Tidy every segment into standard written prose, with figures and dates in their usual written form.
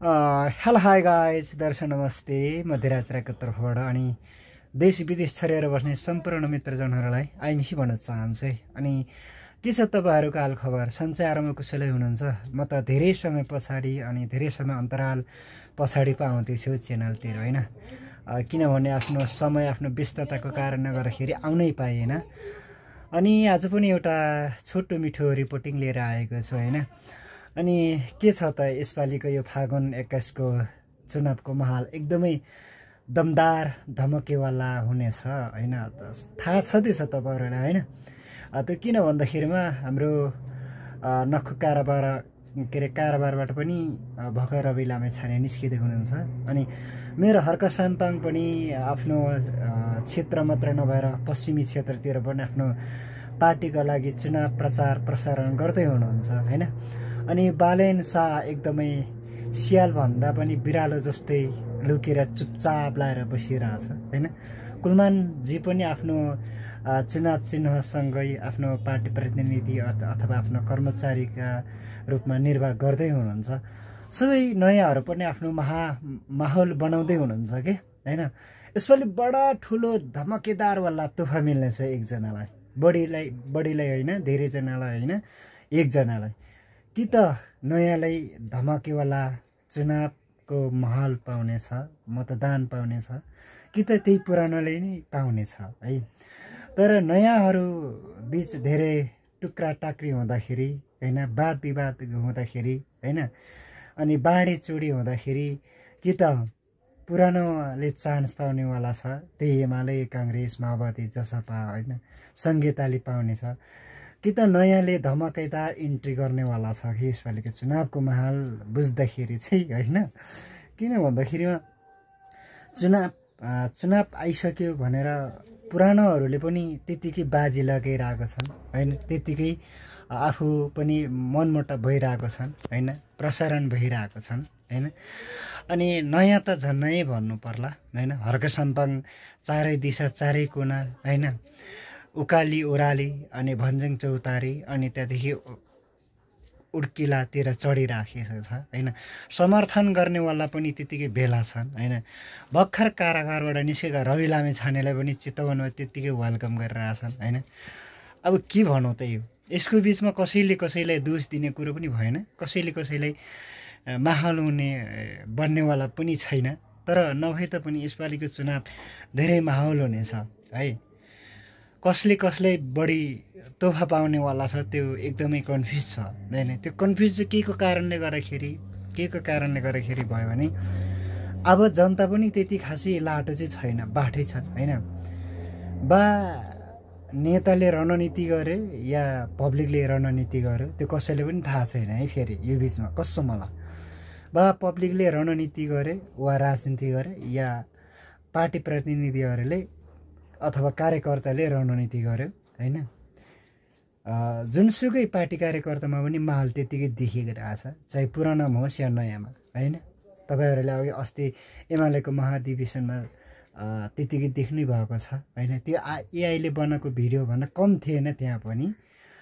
Hello hi guys दर्शक नमस्ते म धेराचराको तर्फबाट अनि देश विदेश छरेर बस्ने सम्पूर्ण मित्रजनहरूलाई आइमिसी भन्न चाहन्छु है। अनि के छ तपाईँहरूको हालखबर, सन्चै आराममा कुशलै हुनुहुन्छ? म त धेरै समय पछाडि अनि धेरै समय अन्तराल पछाडि पो आउँदैछु च्यानलतिर होइन, किनभने आफ्नो समय आफ्नो व्यस्तताको कारणले गर्दाखेरि आउनै पाइएन। अनि आज पनि एउटा छोटो मिठो रिपोर्टिङ लिएर आएको छु होइन। अनि के छ त यसपालिको यो फागुन 21 को चुनावको माहौल एकदमै दमदार धमकेवाला हुनेछ होइन। थाहा छँदैछ तपाईँहरूलाई होइन। त्यो किन भन्दाखेरिमा हाम्रो नक्खु कारोबारबाट पनि भर्खर रवि लामेछाने निस्किँदै हुनुहुन्छ। अनि मेरो हर्क साम्पाङ पनि आफ्नो क्षेत्र मात्र नभएर पश्चिमी क्षेत्रतिर पनि आफ्नो पार्टीका लागि चुनाव प्रचार प्रसारण गर्दै हुनुहुन्छ होइन। अनि बालेन शाह एकदमै सियालभन्दा पनि बिरालो जस्तै लुकेर चुपचाप लाएर बसिरहेछ होइन। कुलमानजी पनि आफ्नो चुनाव चिन्हसँगै आफ्नो पार्टी प्रतिनिधि अथवा आफ्नो कर्मचारीका रूपमा निर्वाह गर्दै हुनुहुन्छ। सबै नयाँहरू पनि आफ्नो माहौल बनाउँदै हुनुहुन्छ कि होइन। यसपालि बडा ठुलो धमकेदारवाला तोहफा मिल्नेछ एकजनालाई, बढीलाई होइन, धेरैजनालाई होइन, एकजनालाई। कि त नयाँलाई धमकेवाला चुनावको माहौल पाउनेछ, मतदान पाउनेछ, कि त त्यही पुरानोले नै पाउनेछ है। तर नयाँहरू बिच धेरै टुक्रा टाक्री हुँदाखेरि होइन, वाद विवाद हुँदाखेरि होइन, अनि बाँडी चुडी हुँदाखेरि कि त पुरानोले चान्स पाउनेवाला छ, त्यही एमाले काङ्ग्रेस माओवादी जसपा होइन, सङ्घीयताले पाउनेछ, कि त नयाँले धमकेदार इन्ट्री गर्नेवाला छ कि यसपालिको चुनावको माहौल बुझ्दाखेरि चाहिँ होइन। किन भन्दाखेरिमा चुनाव आइसक्यो भनेर पुरानोहरूले पनि त्यत्तिकै बाजी लगाइरहेको छन् होइन, त्यत्तिकै आफू पनि मनमुटाव भइरहेको छन् होइन, प्रसारण भइरहेको छन् होइन। अनि नयाँ त झन्नै भन्नु पर्ला होइन। हर्क साम्पाङ चारै दिशा चारै कुना होइन, उकाली ओह्राली अनि भन्ज्याङ चौतारी अनि त्यहाँदेखि उड्किलातिर चढिराखेको छ होइन। समर्थन गर्नेवाला पनि त्यत्तिकै भेला छन् होइन। भर्खर कारागारबाट निस्केका रवि लामेछानेलाई पनि चितवनमा त्यत्तिकै वेलकम गरिरहेछन् होइन। अब के भनौँ त, यसको बिचमा कसैलाई दोष दिने कुरो पनि भएन, कसैलाई माहौल हुने बन्नेवाला पनि छैन। तर नभए तापनि यसपालिको चुनाव धेरै माहौल हुनेछ है। कसले बढी तोहफा पाउनेवाला छ त्यो एकदमै कन्फ्युज छ होइन। त्यो कन्फ्युज चाहिँ के को कारणले गर्दाखेरि भयो भने अब जनता पनि त्यति खासै लाटो चाहिँ छैन, बाठै छन् होइन। बा नेताले रणनीति गरे या पब्लिकले रणनीति गर्यो त्यो कसैले पनि थाहा छैन है। फेरि यो बिचमा कस्तो मलाई बा पब्लिकले रणनीति गरे वा राजनीति गरे या पार्टी प्रतिनिधिहरूले अथवा कार्यकर्ताले रणनीति गर्यो होइन। जुनसुकै पार्टी कार्यकर्तामा पनि माहौल त्यत्तिकै देखिएको रहेछ, चाहे पुरानोमा होस् या नयाँमा होइन। तपाईँहरूले अघि अस्ति एमालेको महाधिवेशनमा त्यत्तिकै देख्नै भएको छ होइन। त्यो एआईले बनाएको भिडियोभन्दा कम थिएन त्यहाँ पनि।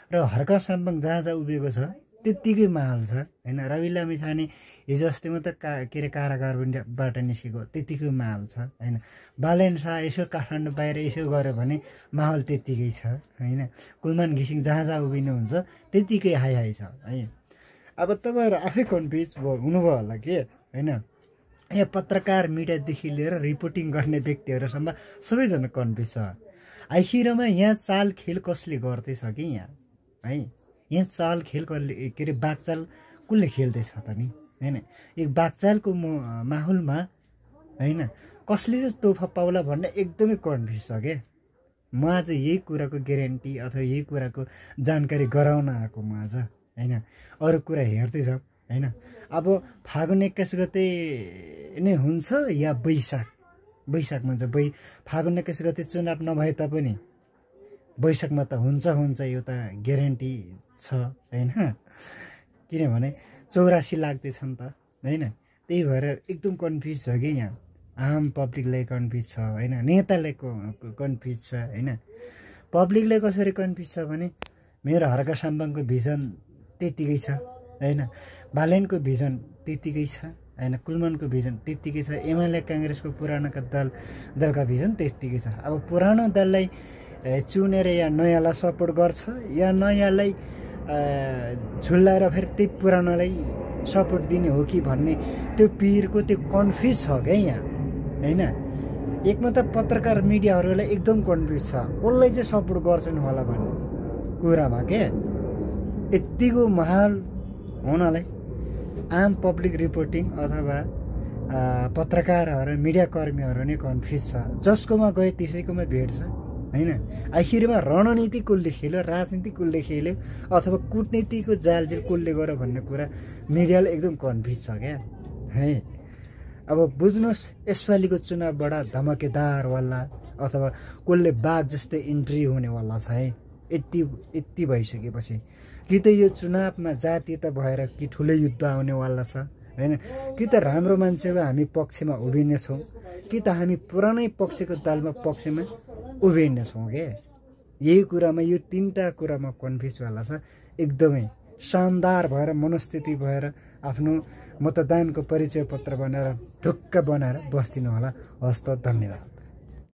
र हर्क साम्पाङ जहाँ उभिएको छ त्यत्तिकै माहौल छ होइन। रवि लामेछाने हिजो अस्ति मात्र कारागारबाट निस्केको त्यत्तिकै माहौल छ होइन। बालेन शाह यसो काठमाडौँ बाहिर यसो गऱ्यो भने माहौल त्यत्तिकै छ होइन। कुलमान घिसिङ जहाँ उभिनुहुन्छ त्यत्तिकै हाई छ है। अब तपाईँहरू आफै कन्फ्युज हुनुभयो होला कि होइन। यहाँ पत्रकार मिडियादेखि लिएर रिपोर्टिङ गर्ने व्यक्तिहरूसम्म सबैजना कन्फ्युज छ। आखिरमा यहाँ चाल खेल कसले गर्दैछ कि यहाँ है। यहाँ चाल खेल कसले के अरे बाघचाल कसले खेल्दैछ त नि होइन। यो बाघचालको माहौलमा होइन कसले चाहिँ तोहफा पाउला भन्ने एकदमै कन्फ्युज छ क्या। म आज यही कुराको ग्यारेन्टी अथवा यही कुराको जानकारी गराउन आएको म आज होइन। अरू कुरा हेर्दैछ होइन। अब फागुन 21 गते नै हुन्छ या बैशाखमा हुन्छ। फागुन 21 गते चुनाव नभए तापनि बैशाखमा त हुन्छ यो त ग्यारेन्टी छ होइन। किनभने 84 लाग्दैछ नि त होइन। त्यही भएर एकदम कन्फ्युज छ कि यहाँ आम पब्लिकलाई कन्फ्युज छ होइन, नेतालाई कन्फ्युज छ होइन। पब्लिकलाई कसरी कन्फ्युज छ भने मेरो हर्क साम्पाङको भिजन त्यत्तिकै छ होइन, बालेनको भिजन त्यत्तिकै छ हैन। कुलमानको भिजन त्यत्तिकै छ, एमाले काङ्ग्रेसको पुरानोका दलका भिजन त्यत्तिकै छ। अब पुरानो दललाई चुनेर या नयाँलाई सपोर्ट गर्छ या नयाँलाई झुल्लाएर फेरि त्यही पुरानोलाई सपोर्ट दिने हो कि भन्ने त्यो पिरको त्यो कन्फ्युज छ क्या यहाँ हैन। एकमा त पत्रकार मिडियाहरूलाई एकदम कन्फ्युज छ, कसलाई चाहिँ सपोर्ट गर्छन् होला भन्ने कुरामा के। यत्तिको माहौल हुनाले आम पब्लिक रिपोर्टिङ अथवा पत्रकारहरू मिडियाकर्मीहरू नै कन्फ्युज छ। जसकोमा गए त्यसैकोमा भेट्छ हैन। आखिरमा रणनीति कसले खेल्यो, राजनीति कसले खेल्यो अथवा कुटनीतिको जालजेल कसले गर्यो भन्ने कुरा मिडियाले एकदम कन्फ्युज छ क्या है। अब बुझ्नुहोस् यसपालिको चुनावबाट धमकेदारवाला अथवा कसले बाघ जस्तै इन्ट्री हुनेवाला छ है। यति भइसकेपछि कि त यो चुनावमा जातीयता भएर कि ठुलै युद्ध आउनेवाला छ हैन, कि त राम्रो मान्छेको हामी पक्षमा उभिनेछौँ, कि त हामी पुरानै पक्षको दलमा पक्षमा उभिनेछौँ क्या। यही कुरामा यो तीनटा कुरामा कन्फ्युजवाला छ। एकदमै शानदार भएर मनस्थिति भएर आफ्नो मतदानको परिचय पत्र बनाएर ढुक्क बनाएर बस्दिनु होला। हस्त, धन्यवाद।